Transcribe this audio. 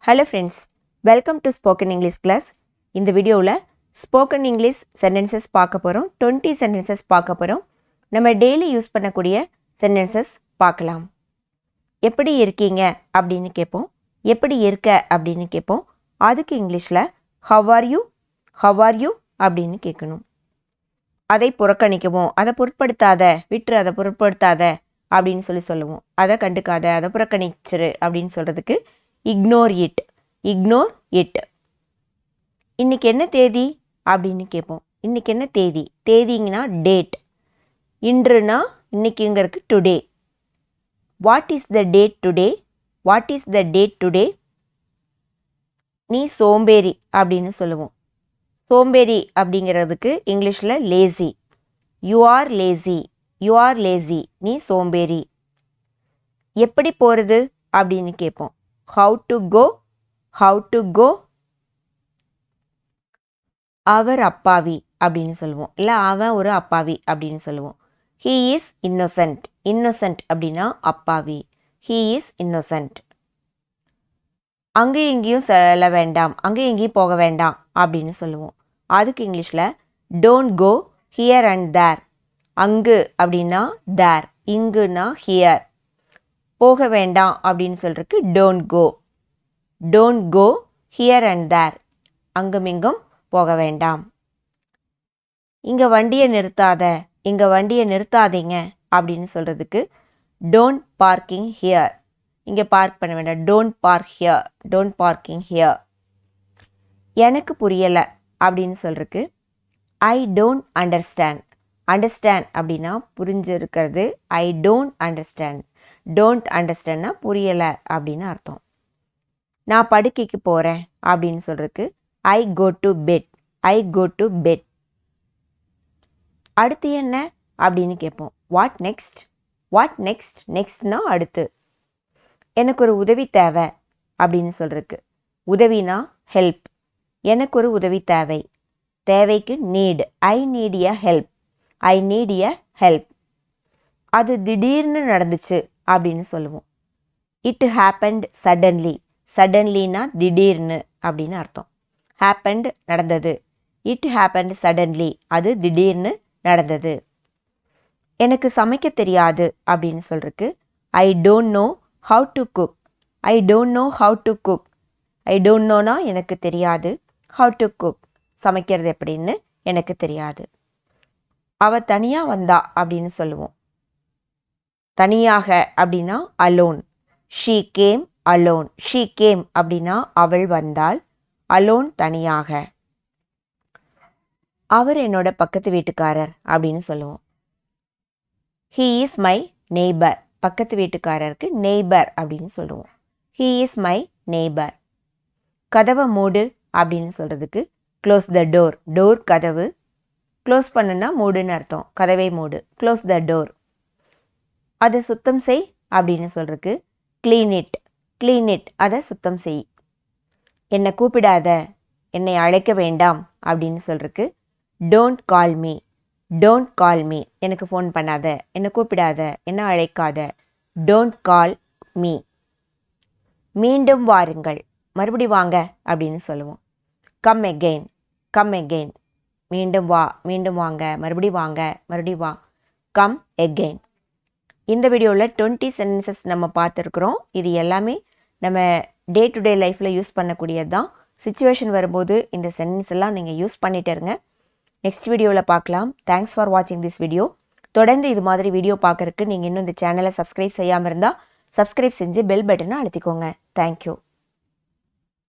Hello friends, welcome to Spoken English class. இந்த வீடியோவில் Spoken English sentences பார்க்க போகிறோம். 20 sentences பார்க்க போகிறோம். நம்ம டெய்லி யூஸ் பண்ணக்கூடிய sentences பார்க்கலாம். எப்படி இருக்கீங்க அப்படின்னு கேட்போம். எப்படி இருக்க அப்படின்னு கேட்போம். அதுக்கு இங்கிலீஷில் how are you அப்படின்னு கேட்கணும். அதை புறக்கணிக்கவும், அதை பொருட்படுத்தாத, விட்டுரு அதை பொருட்படுத்தாத அப்படின்னு சொல்லுவோம். அதை கண்டுக்காத, அதை புறக்கணிச்சிரு அப்படின்னு சொல்கிறதுக்கு இக்னோர் இட். இன்றைக்கி என்ன தேதி அப்படின்னு கேட்போம். இன்றைக்கி என்ன தேதி? தேதிங்கன்னா டேட். இன்றுனா இன்றைக்கிங்கிறதுக்கு today. What is the date today? நீ சோம்பேறி அப்படின்னு சொல்லுவோம். சோம்பேறி அப்படிங்கிறதுக்கு இங்கிலீஷில் லேசி. You are lazy. நீ சோம்பேறி. எப்படி போகிறது அப்படின்னு கேட்போம். how to go. அவர் அப்பாவி அப்படின்னு சொல்லுவோம். இல்லை அவன் ஒரு அப்பாவி அப்படின்னு சொல்லுவோம். he is innocent அப்படின்னா அப்பாவி. he is innocent. அங்கே எங்கேயும் செல்ல வேண்டாம், அங்கே எங்கேயும் போக வேண்டாம் அப்படின்னு சொல்லுவோம். அதுக்கு இங்கிலீஷில் don't go here and there. அங்கு அப்படின்னா there, இங்குனா here. போக வேண்டாம் அப்படின்னு சொல்கிறதுக்கு don't go here and there. அங்குமிங்கும் போக வேண்டாம். இங்கே வண்டியை நிறுத்தாதீங்க அப்படின்னு சொல்கிறதுக்கு don't parking here. இங்கே பார்க் பண்ண வேண்டாம். don't parking here. எனக்கு புரியலை அப்படின்னு சொல்கிறதுக்கு I don't understand. அண்டர்ஸ்டாண்ட் அப்படின்னா புரிஞ்சிருக்கிறது. I don't understandனா புரியலை அப்படின்னு அர்த்தம். நான் படுக்கைக்கு போகிறேன் அப்படின்னு சொல்கிறதுக்கு I go to bed. அடுத்து என்ன அப்படின்னு கேட்போம். வாட் நெக்ஸ்ட்னா அடுத்து. எனக்கு ஒரு உதவி தேவை அப்படின்னு சொல்கிறதுக்கு உதவினா ஹெல்ப். எனக்கு ஒரு உதவி தேவை. தேவைக்கு NEET. I need a help. அது திடீர்னு நடந்துச்சு அப்படின்னு சொல்லுவோம். It happened suddenlyனா திடீர்னு அப்படின்னு அர்த்தம். happened நடந்தது. It happened suddenly. அது திடீர்னு நடந்தது. எனக்கு சமைக்க தெரியாது அப்படின்னு சொல்கிறதுக்கு I don't know how to cook. I don't knowனா எனக்கு தெரியாது. how to cook சமைக்கிறது எப்படின்னு எனக்கு தெரியாது. அவ தனியாக வந்தா அப்படின்னு சொல்லுவோம். தனியாக அப்படின்னா alone. she came அப்படின்னா அவள் வந்தாள். alone தனியாக. அவர் என்னோட பக்கத்து வீட்டுக்காரர் அப்படின்னு சொல்லுவோம். he is my neighbor. பக்கத்து வீட்டுக்காரருக்கு neighbor அப்படின்னு சொல்லுவோம். he is my neighbor. கதவை மூடு அப்படின்னு சொல்கிறதுக்கு க்ளோஸ் த டோர் கதவு. க்ளோஸ் பண்ணுன்னா மூடுன்னு அர்த்தம். கதவை மூடு. Close the door. அதை சுத்தம் செய் அப்படின்னு சொல்கிறதுக்கு க்ளீன் இட். அதை சுத்தம் செய். என்னை கூப்பிடாத, என்னை அழைக்க வேண்டாம் அப்படின்னு சொல்கிறதுக்கு டோன்ட் கால் மீ. எனக்கு ஃபோன் பண்ணாத, என்னை கூப்பிடாத, என்னை அழைக்காத. Don't call me. மீண்டும் வாருங்கள், மறுபடி வாங்க அப்படின்னு சொல்லுவோம். Come again. மீண்டும் வாங்க, மறுபடி வாங்க, மறுபடி வா. Come again. இந்த வீடியோவில் 20 sentences நம்ம பார்த்துருக்குறோம். இது எல்லாமே நம்ம டே டு டே லைஃப்பில் யூஸ் பண்ணக்கூடியது தான். சிச்சுவேஷன் வரும்போது இந்த சென்டென்ஸ் எல்லாம் நீங்கள் யூஸ் பண்ணிட்டு இருங்க. நெக்ஸ்ட் வீடியோவில் பார்க்கலாம். தேங்க்ஸ் ஃபார் வாட்சிங் திஸ் வீடியோ. தொடர்ந்து இது மாதிரி வீடியோ பார்க்குறதுக்கு நீங்கள் இன்னும் இந்த சேனலை சப்ஸ்கிரைப் செய்யாமல் இருந்தால் சப்ஸ்கிரைப் செஞ்சு பெல் பட்டனை அழுத்திக்கோங்க. தேங்க்யூ.